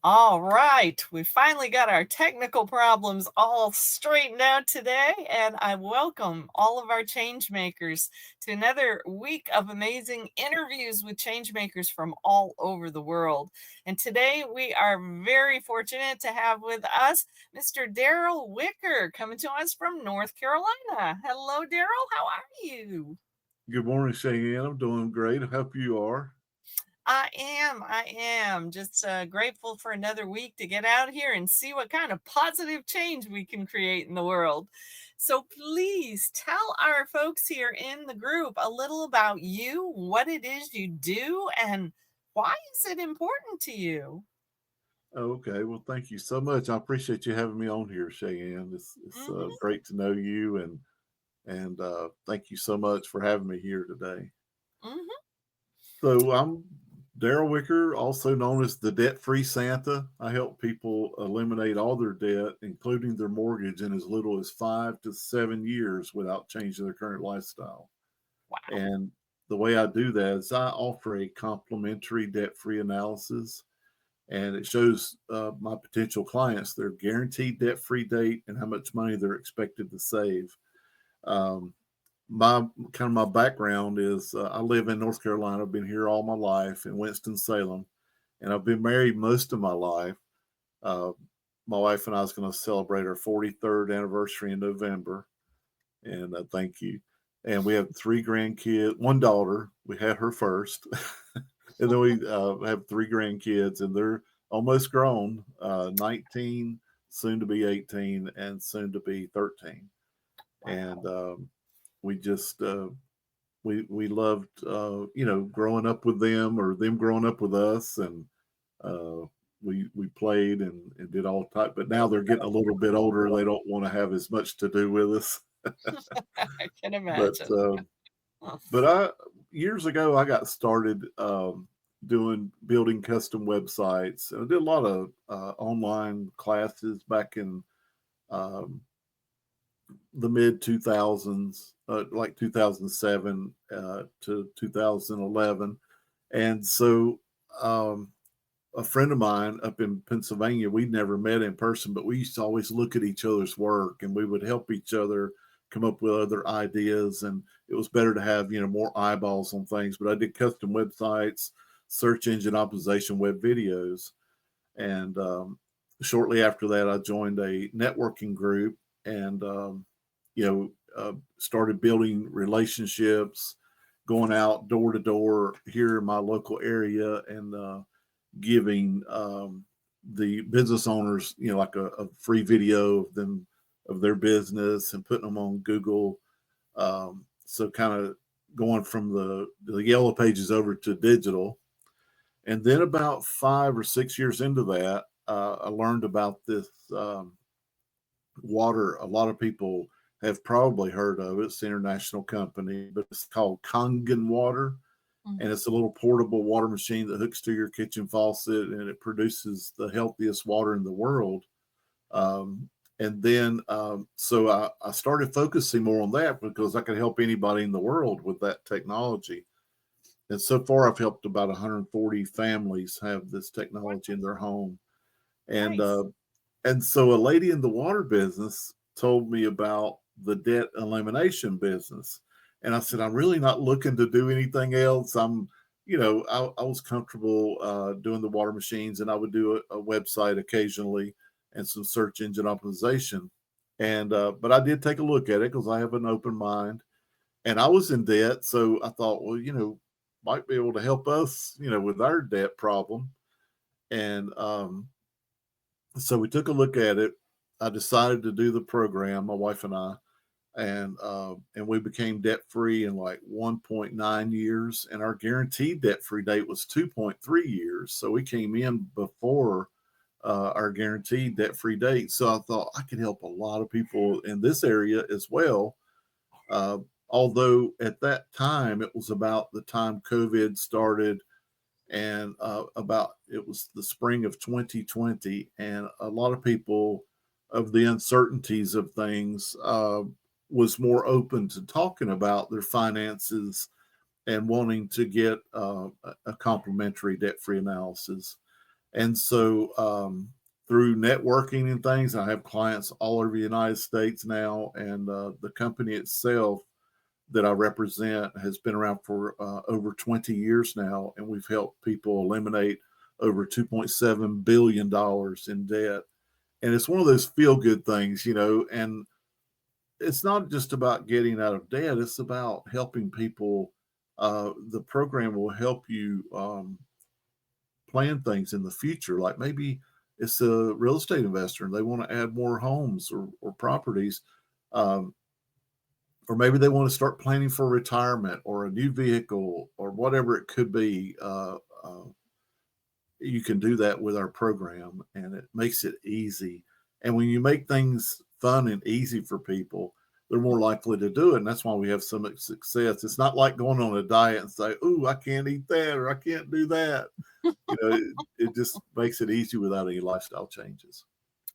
All right, we finally got our technical problems all straightened out today, and I welcome all of our change makers to another week of amazing interviews with change makers from all over the world. And today we are very fortunate to have with us Mr. Daryl Whicker coming to us from North Carolina. Hello, Daryl. How are you? Good morning, Cheyenne. I'm doing great. I hope you are. I am just grateful for another week to get out here and see what kind of positive change we can create in the world. So please tell our folks here in the group a little about you, what it is you do, and why is it important to you? Okay. Well, thank you so much. I appreciate you having me on here, Cheyenne. It's Hmm. great to know you, and thank you so much for having me here today. Hmm. So I'm Daryl Wicker, also known as the Debt-Free Santa. I help people eliminate all their debt, including their mortgage, in as little as 5 to 7 years without changing their current lifestyle. Wow. And the way I do that is I offer a complimentary debt-free analysis, and it shows my potential clients their guaranteed debt-free date and how much money they're expected to save. Um, my kind of my background is I live in North Carolina. I've been here all my life in Winston Salem, and I've been married most of my life. Uh, my wife and I is going to celebrate our 43rd anniversary in November, and thank you. And we have three grandkids, one daughter. We had her first, and then we have three grandkids, and they're almost grown, 19, soon to be 18, and soon to be 13. And Wow. we just we loved growing up with them or them growing up with us, and uh, we played and did all type. But now they're getting a little bit older; they don't want to have as much to do with us. I can But imagine. but I years ago I got started doing building custom websites, and I did a lot of online classes back in um, the mid 2000s, like 2007 to 2011. And so a friend of mine up in Pennsylvania, we'd never met in person, but we used to always look at each other's work, and we would help each other come up with other ideas. And it was better to have, more eyeballs on things. But I did custom websites, search engine optimization, web videos. And shortly after that, I joined a networking group and, started building relationships, going out door to door here in my local area, and giving the business owners, like a free video of them of their business and putting them on Google. So kind of going from the yellow pages over to digital. And then about 5 or 6 years into that, I learned about this water. A lot of people have probably heard of it. It's an international company, but it's called Kangen water, and it's a little portable water machine that hooks to your kitchen faucet, and it produces the healthiest water in the world. Um, and then, so I started focusing more on that because I could help anybody in the world with that technology. And so far, I've helped about 140 families have this technology in their home. And Nice. and so a lady in the water business told me about the debt elimination business. And I said, I'm really not looking to do anything else. I was comfortable doing the water machines, and I would do a website occasionally and some search engine optimization. And, but I did take a look at it because I have an open mind, and I was in debt. So I thought, well, might be able to help us, with our debt problem. And so we took a look at it. I decided to do the program, my wife and we became debt free in like 1.9 years, and our guaranteed debt free date was 2.3 years. So we came in before our guaranteed debt free date. So I thought I could help a lot of people in this area as well. Uh, Although at that time it was about the time COVID started, and about it was the spring of 2020, and a lot of people of the uncertainties of things was more open to talking about their finances and wanting to get a complimentary debt-free analysis. And so through networking and things, I have clients all over the United States now, and the company itself that I represent has been around for over 20 years now, and we've helped people eliminate over $2.7 billion in debt. And it's one of those feel good things, and it's not just about getting out of debt, it's about helping people. The program will help you plan things in the future. Like maybe it's a real estate investor and they want to add more homes or properties. Um, or maybe they want to start planning for retirement or a new vehicle or whatever it could be. You can do that with our program, and it makes it easy. And when you make things fun and easy for people, they're more likely to do it. And that's why we have so much success. It's not like going on a diet and say, "Ooh, I can't eat that," or "I can't do that." It just makes it easy without any lifestyle changes.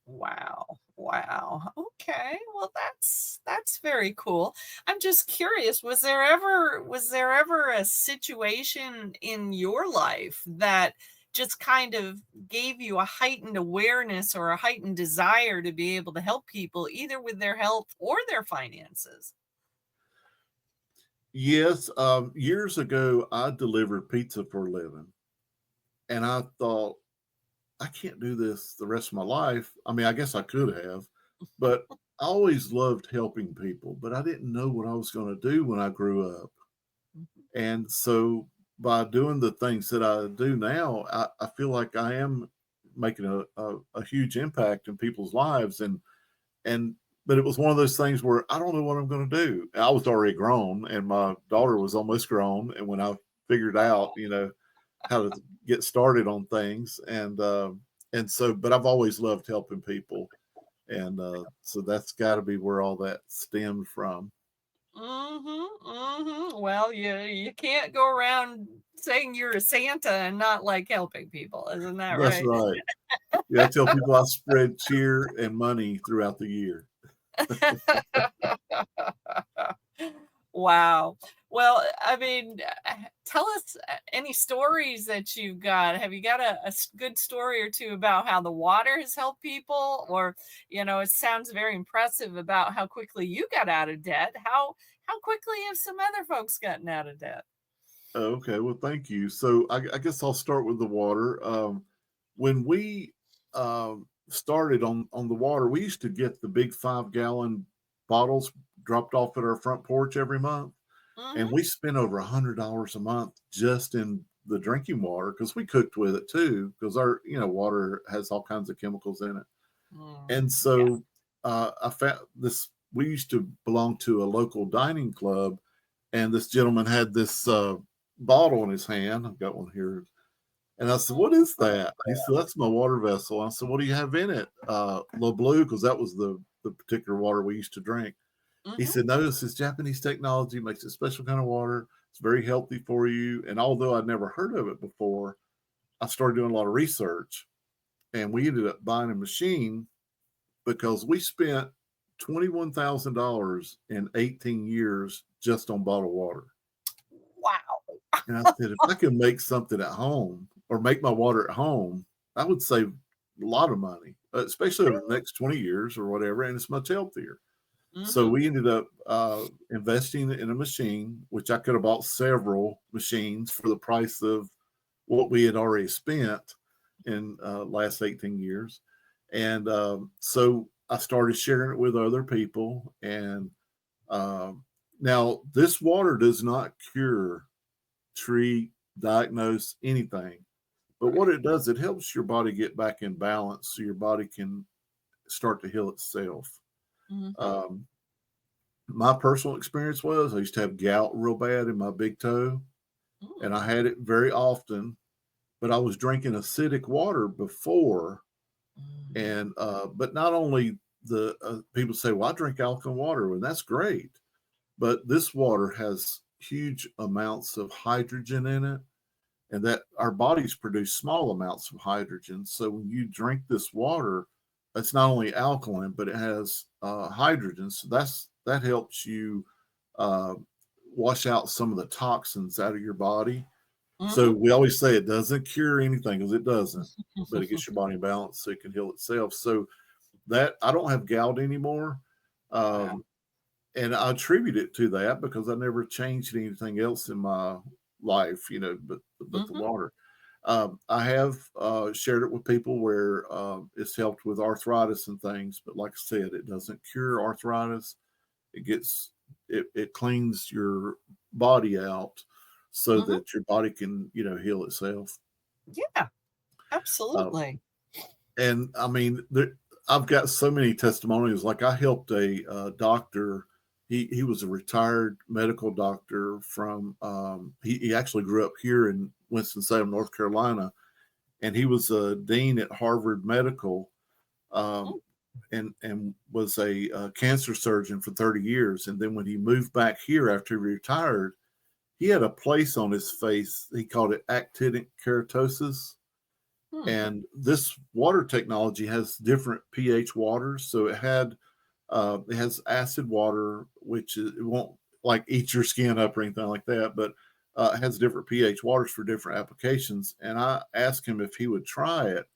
Wow. Wow. Okay. Well, that's very cool. I'm just curious, was there ever a situation in your life that just kind of gave you a heightened awareness or a heightened desire to be able to help people either with their health or their finances? Yes, years ago, I delivered pizza for a living, and I thought, I can't do this the rest of my life. I mean, I guess I could have, but I always loved helping people, but I didn't know what I was going to do when I grew up. Mhm. And so by doing the things that I do now, I feel like I am making a huge impact in people's lives. And but it was one of those things where I don't know what I'm going to do. I was already grown, and my daughter was almost grown. And when I figured out, how to get started on things, and so, but I've always loved helping people, and so that's got to be where all that stemmed from. Mhm, mhm. Well, you can't go around saying you're a Santa and not like helping people, isn't that That's right? right. Yeah, I tell people I spread cheer and money throughout the year. Wow. Well, I mean, tell us any stories that you've got. Have you got a good story or two about how the water has helped people? Or, it sounds very impressive about how quickly you got out of debt. How quickly have some other folks gotten out of debt? Okay, well, thank you. So I guess I'll start with the water. When we started on the water, we used to get the big 5 gallon bottles dropped off at our front porch every month, and Mhm. we spent over $100 a month just in the drinking water because we cooked with it too. Because our water has all kinds of chemicals in it, Mm, and yeah. so I found this. We used to belong to a local dining club, and this gentleman had this bottle in his hand. I've got one here. And I said, "What is that?" He said, "That's my water vessel." I said, "What do you have in it?" Le Bleu, because that was the particular water we used to drink. He Mhm. said, "No, this is Japanese technology, makes a special kind of water. It's very healthy for you." And although I'd never heard of it before, I started doing a lot of research, and we ended up buying a machine because we spent $21,000 in 18 years just on bottled water. Wow. And I said, if I can make something at home or make my water at home, I would save a lot of money, especially over the next 20 years or whatever. And it's much healthier. So Mhm. we ended up investing in a machine, which I could have bought several machines for the price of what we had already spent in last 18 years. And so I started sharing it with other people. And now this water does not cure, treat, diagnose anything. But what Right. it does, it helps your body get back in balance so your body can start to heal itself. Mhm. Um, my personal experience was I used to have gout real bad in my big toe, and I Mm. had it very often, but I was drinking acidic water before. Mm. And, but not only the people say, well, I drink alkaline water, and that's great. But this water has huge amounts of hydrogen in it, and that our bodies produce small amounts of hydrogen. So when you drink this water, it's not only alkaline, but it has hydrogen. So that helps you uh, wash out some of the toxins out of your body. So Mhm. we always say it doesn't cure anything because it doesn't, but it gets your body in balance so it can heal itself. So that I don't have gout anymore. Wow. Um, and I attribute it to that because I never changed anything else in my life, but the Mhm. water. I have shared it with people where it's helped with arthritis and things, but like I said, it doesn't cure arthritis. It cleans your body out so Mhm. that your body can heal itself. Yeah, Uh, absolutely. and I mean, I've got so many testimonials. Like I helped a doctor. He was a retired medical doctor from. He actually grew up here in Winston Salem, North Carolina, and he was a dean at Harvard Medical, Mm. um, and was a cancer surgeon for 30 years. And then when he moved back here after he retired, he had a place on his face. He called it actinic keratosis, Hmm. and this water technology has different pH waters. So it has acid water, which it won't like eat your skin up or anything like that, but it has different pH waters for different applications. And I asked him if he would try it,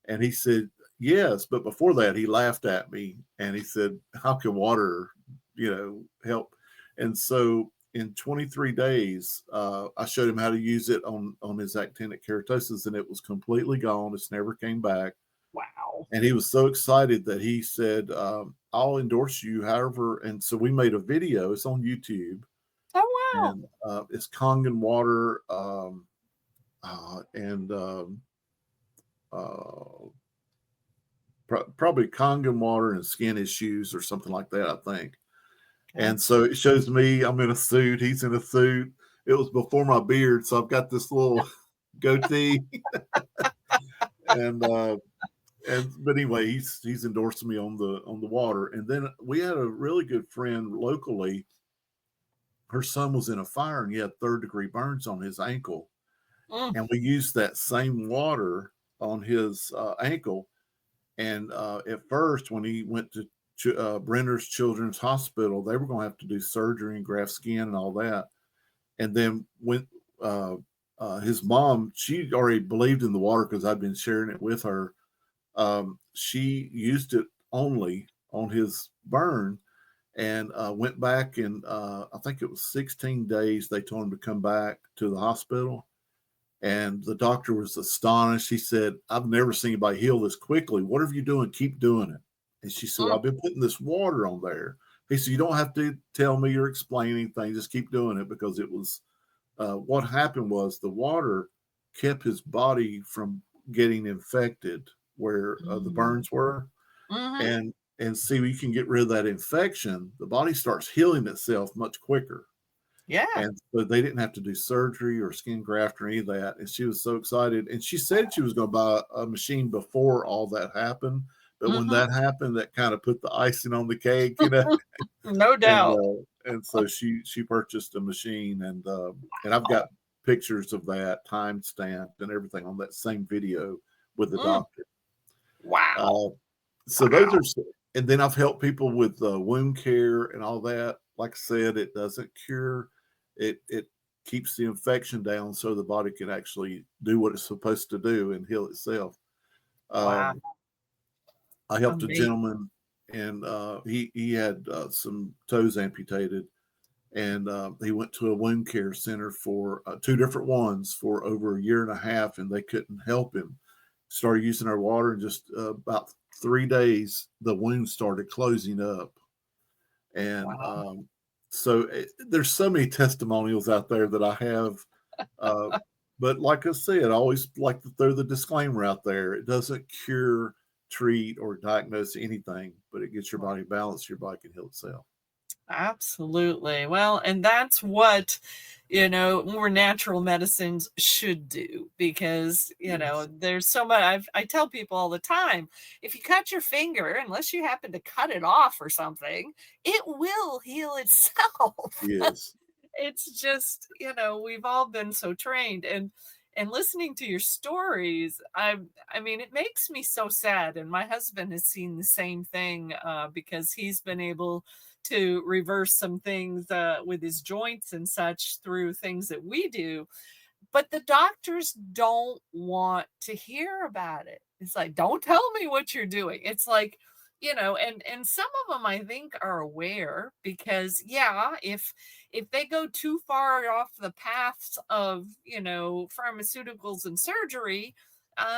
and he said yes. But before that, he laughed at me and he said, "How can water, help?" And so in 23 days, I showed him how to use it on his actinic keratosis, and it was completely gone. It's never came back. Wow. And he was so excited that he said, "I'll endorse you, however." And so we made a video. It's on YouTube, Oh, wow. and it's Kangen water, and uh, probably Kangen water and skin issues or something like that, I think. Okay. And so it shows me, I'm in a suit, he's in a suit. It was before my beard, so I've got this little goatee, and but anyway, he's endorsing me on the water. And then we had a really good friend locally. Her son was in a fire and he had third-degree burns on his ankle, Mm. and we used that same water on his ankle. And at first, when he went to Brenner's Children's Hospital, they were going to have to do surgery and graft skin and all that. And then when uh, his mom, she already believed in the water because I'd been sharing it with her. She used it only on his burn and went back, and I think it was 16 days. They told him to come back to the hospital, and the doctor was astonished. He said, "I've never seen anybody heal this quickly. Whatever you're doing, keep doing it." And she said, "Well, Mm. I've been putting this water on there." He said, "You don't have to tell me or explain anything. Just keep doing it," because it was what happened was the water kept his body from getting infected where the Mm. burns were. Mhm. And see, we can get rid of that infection. The body starts healing itself much quicker. Yeah. And so they didn't have to do surgery or skin graft or any of that. And she was so excited. And she said she was going to buy a machine before all that happened. But when Mhm. that happened, that kind of put the icing on the cake, No doubt. And so she purchased a machine, and I've got pictures of that time stamped and everything on that same video with the Mm. doctor. Wow. Uh, so those Wow. are, and then I've helped people with wound care and all that. Like I said, it doesn't cure, it keeps the infection down so the body can actually do what it's supposed to do and heal itself. Wow. Um, I helped a Amazing. gentleman, and he had some toes amputated, and he went to a wound care center for two different ones for over a year and a half, and they couldn't help him. Started using our water, and just about 3 days, the wound started closing up. And Wow. there's so many testimonials out there that I have. Uh, but like I said, I always like to throw the disclaimer out there. It doesn't cure, treat, or diagnose anything, but it gets your body balanced. Your body can heal itself. Absolutely. Well, and that's what, more natural medicines should do because, Yes. there's so much I tell people all the time, if you cut your finger, unless you happen to cut it off or something, it will heal itself. Yes. It's just, we've all been so trained and listening to your stories, I mean, it makes me so sad. And my husband has seen the same thing because he's been able to reverse some things with his joints and such through things that we do. but the doctors don't want to hear about it. It's like, don't tell me what you're doing. It's like, and some of them I think are aware because yeah, if they go too far off the paths of, pharmaceuticals and surgery,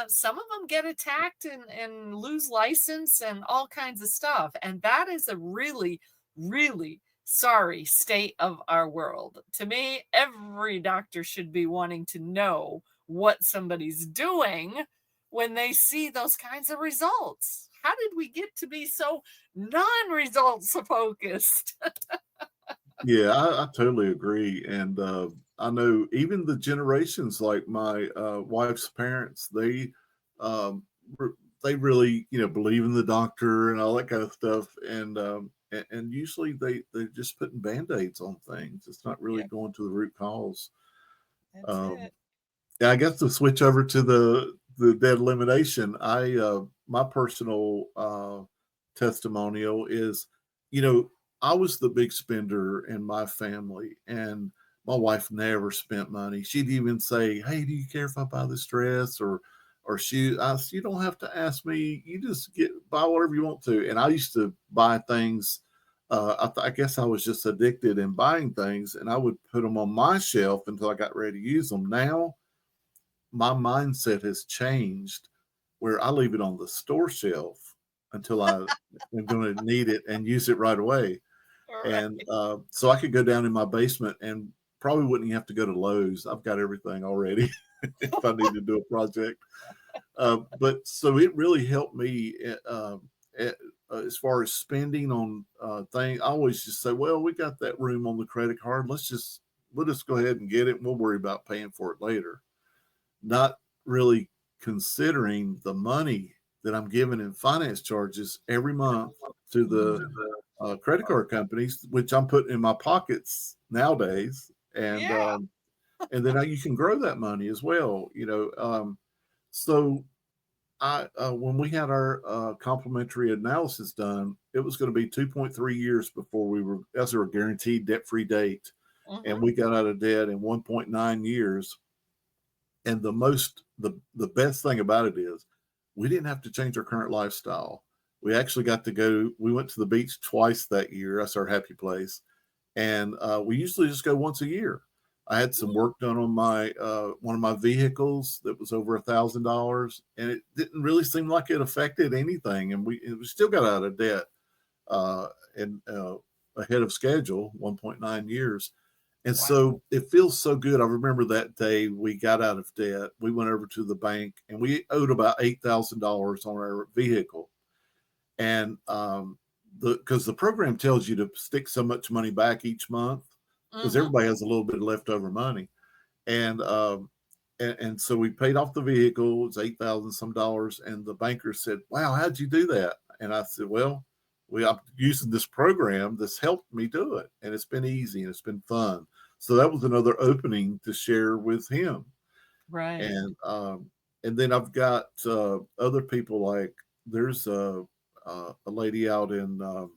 some of them get attacked and lose license and all kinds of stuff. And that is a really, really sorry state of our world. To me, every doctor should be wanting to know what somebody's doing when they see those kinds of results. How did we get to be so non-results focused? Yeah, I totally agree, and, I know even the generations like my, wife's parents, um, r they really, believe in the doctor and all that kind of stuff, and usually they're just putting Band-Aids on things. It's not really Yeah, going to the root cause. that's Um it. Yeah, I guess to switch over to the debt elimination, my personal, testimonial is, you know, I was the big spender in my family, and my wife never spent money. She'd even say, "Hey, do you care if I buy this dress or shoe?" I said, "You don't have to ask me. You just buy whatever you want to." And I used to buy things. I guess I was just addicted in buying things, and I would put them on my shelf until I got ready to use them. Now my mindset has changed where I leave it on the store shelf until I am going to need it and use it right away. And Right. so I could go down in my basement and probably wouldn't have to go to Lowe's. I've got everything already if I need to do a project. But so it really helped me at, as far as spending on things. I always just say, well, we got that room on the credit card. Let us go ahead and get it. And we'll worry about paying for it later, not really considering the money that I'm giving in finance charges every month to the Mhm. credit card companies, which I'm putting in my pockets nowadays, Yeah. and then you can grow that money as well. So I when we had our complimentary analysis done, it was going to be 2.3 years before we were as a guaranteed debt free date, and Mhm. we got out of debt in 1.9 years. And the best thing about it is we didn't have to change our current lifestyle. We actually got to go. We went to the beach twice that year. That's our happy place, and we usually just go once a year. I had some Mhm. work done on my one of my vehicles that was over $1,000, and it didn't really seem like it affected anything. And we still got out of debt uh, and ahead of schedule, 1.9 years. And Wow. so it feels so good. I remember that day we got out of debt. We went over to the bank and we owed about $8,000 on our vehicle. And because the program tells you to stick so much money back each month, because Mhm. everybody has a little bit of leftover money. And and so we paid off the vehicle. It was 8,000 some dollars. And the banker said, "Wow, how'd you do that?" And I said, "Well, I'm using this program that's helped me do it, and it's been easy and it's been fun." So that was another opening to share with him. Right. And then I've got other people like there's a lady out uh,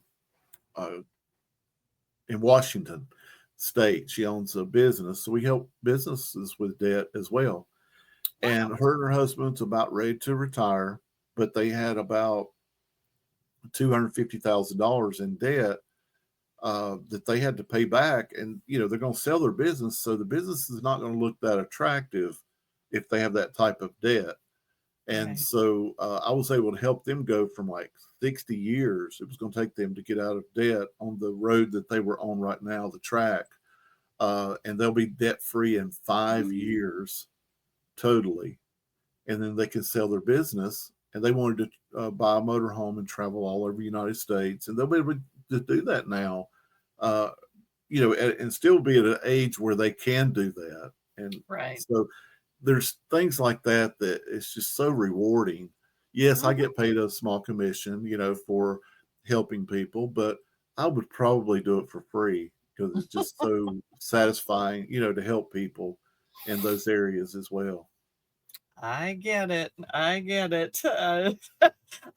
in Washington State. She owns a business, so we help businesses with debt as well. And Wow. her and her husband's about ready to retire, but they had about $250,000 in debt that they had to pay back. And, they're going to sell their business. So the business is not going to look that attractive if they have that type of debt. And Right. so I was able to help them go from like 60 years. It was going to take them to get out of debt on the road that they were on right now, the track. And they'll be debt free in 5 years totally, and then they can sell their business. And they wanted to buy a motorhome and travel all over the United States, and they'll be able to do that now. Uh, and still be at an age where they can do that. And Right. so there's things like that that it's just so rewarding. Yes, I Mhm. get paid a small commission, for helping people, but I would probably do it for free because it's just so satisfying, to help people in those areas as well. I get it. I get it.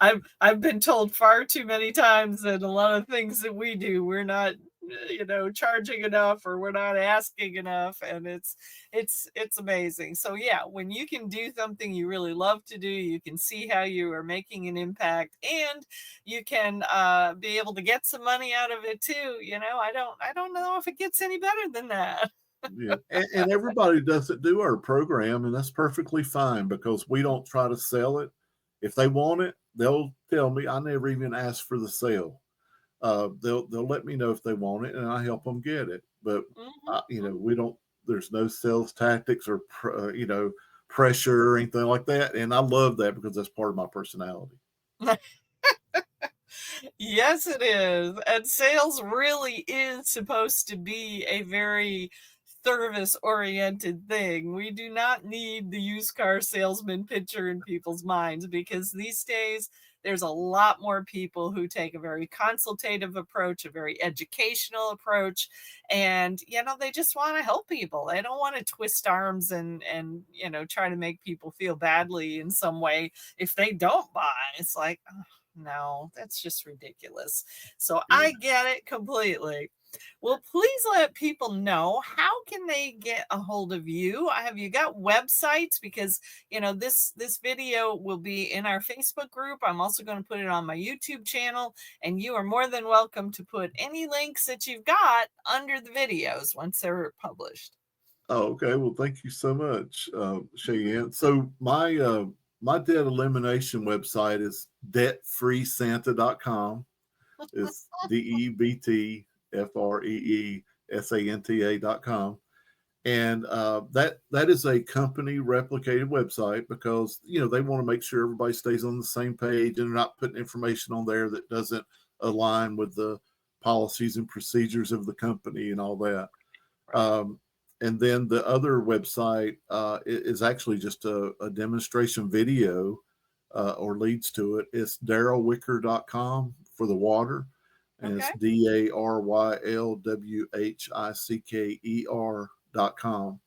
I've been told far too many times that a lot of things that we do, we're not charging enough, or we're not asking enough. And it's amazing. So yeah, when you can do something you really love to do, you can see how you are making an impact, and you can be able to get some money out of it too. I don't know if it gets any better than that. Yeah, and everybody doesn't do our program, and that's perfectly fine because we don't try to sell it. If they want it, they'll tell me. I never even ask for the sale. They'll let me know if they want it, and I help them get it. But Mhm, we don't. There's no sales tactics or pressure or anything like that, and I love that because that's part of my personality. mhm. Yes, it is. And sales really is supposed to be a very service oriented thing. We do not need the used car salesman picture in people's minds, because these days there's a lot more people who take a very consultative approach, a very educational approach, and they just want to help people. They don't want to twist arms and try to make people feel badly in some way if they don't buy. It's like, no, that's just ridiculous. So Yeah. I get it completely. Well, please let people know, how can they get a hold of you? Have you got websites? Because this video will be in our Facebook group. I'm also going to put it on my YouTube channel, and you are more than welcome to put any links that you've got under the videos once they're published. Oh, okay. Well, thank you so much, Mhm. Cheyenne. So my debt elimination website is debtfreesanta.com. It's DEBTFREESANTA.com. And that is a company replicated website because they want to make sure everybody stays on the same page and they're not putting information on there that doesn't align with the policies and procedures of the company and all that. Right. Um, and then the other website is actually just a demonstration video or leads to it. It's darylwhicker.com for the water. And it's Okay. DARYLWHICKER.com.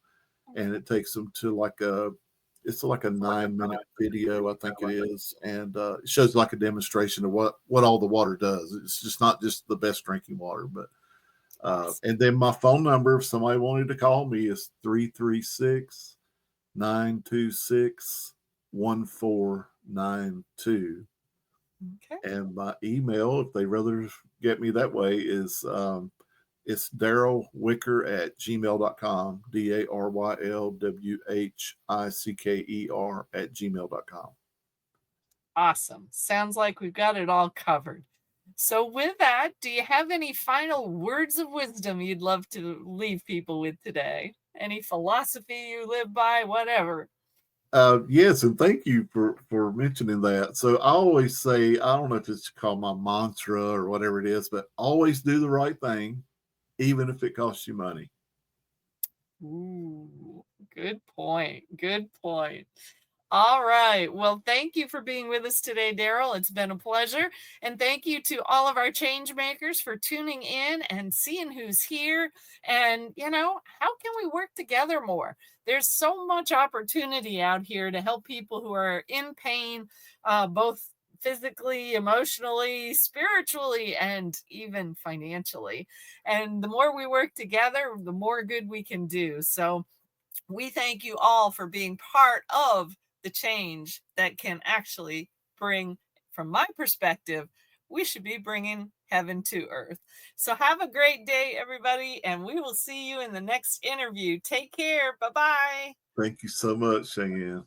And it takes them to it's like a 9 minute video, I think it is. And it shows like a demonstration of what all the water does. It's just not just the best drinking water, but Awesome. and then my phone number, if somebody wanted to call me, is 336-926-1492. Okay. And my email, if they rather get me that way, is it's Daryl Whicker at gmail.com, DARYLWHICKER at gmail.com. Awesome. Sounds like we've got it all covered. So, with that, do you have any final words of wisdom you'd love to leave people with today? Any philosophy you live by, whatever? Yes, and thank you for mentioning that. So I always say, I don't know if it's called my mantra or whatever it is, but always do the right thing, even if it costs you money. Ooh, good point. Good point. All right. Well, thank you for being with us today, Daryl. It's been a pleasure. And thank you to all of our change makers for tuning in and seeing who's here. And, how can we work together more? There's so much opportunity out here to help people who are in pain, both physically, emotionally, spiritually, and even financially. And the more we work together, the more good we can do. So, we thank you all for being part of the change that can actually bring, from my perspective, we should be bringing heaven to earth. So have a great day, everybody, and we will see you in the next interview. Take care. Bye bye. Thank you so much, Cheyenne.